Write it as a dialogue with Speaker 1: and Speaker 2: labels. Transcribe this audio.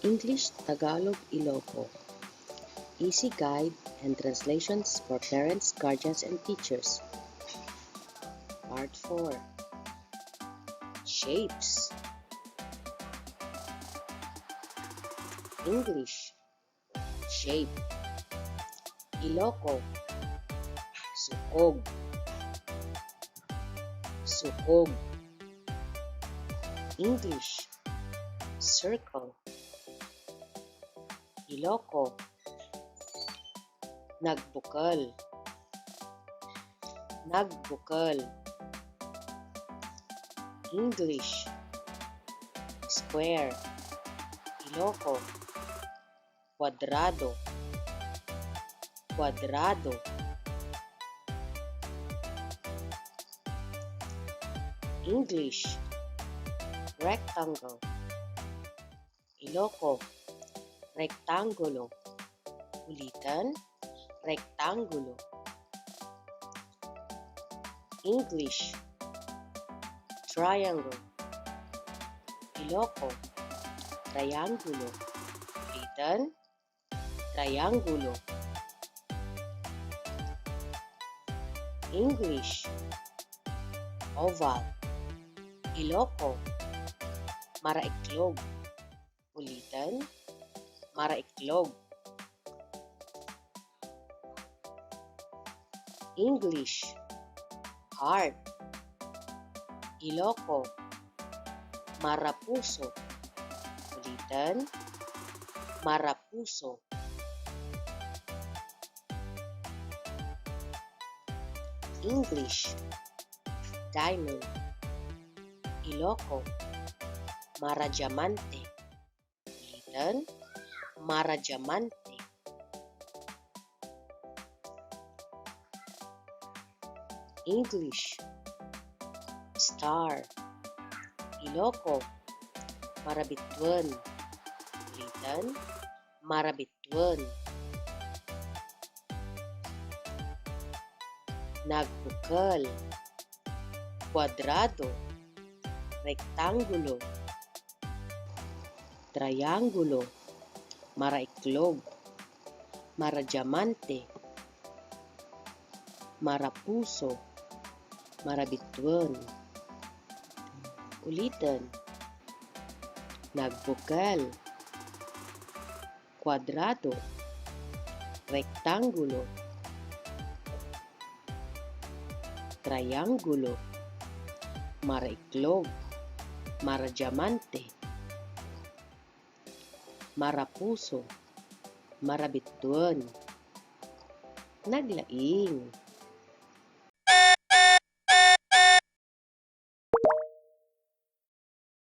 Speaker 1: English, Tagalog, Ilocos. Easy guide and translations for parents, guardians, and teachers. Part 4. Shapes. English, shape. Ilocos, sukog. Sukog. English, circle. Ilocos, nagbukal. Nagbukal. English, square. Ilocos, kwadrado. Kwadrado. English, rectangle. Ilocos, rectangulo. Ulitan, rectangulo. English, triangle. Ilocos, triangulo. Ulitan, triangulo. English, oval. Ilocos, maraiklog. Ulitan, maraiklog. English, heart. Ilocos, marapuso. Ulitan, marapuso. English, diamond. Ilocos, maradiamante. Ulitan, maradiamante. English, star. Ilocos, marabituan. Ulitan, marabituan. Nagbukal, kwadrado, rectangulo, triangulo, maraiklog, maradiamante, marapuso, marabituan. Ulitan, nagbukal, kwadrado, rectangulo, triangulo, maraiklog, maradiamante, marapuso, marabituan. Naglaing.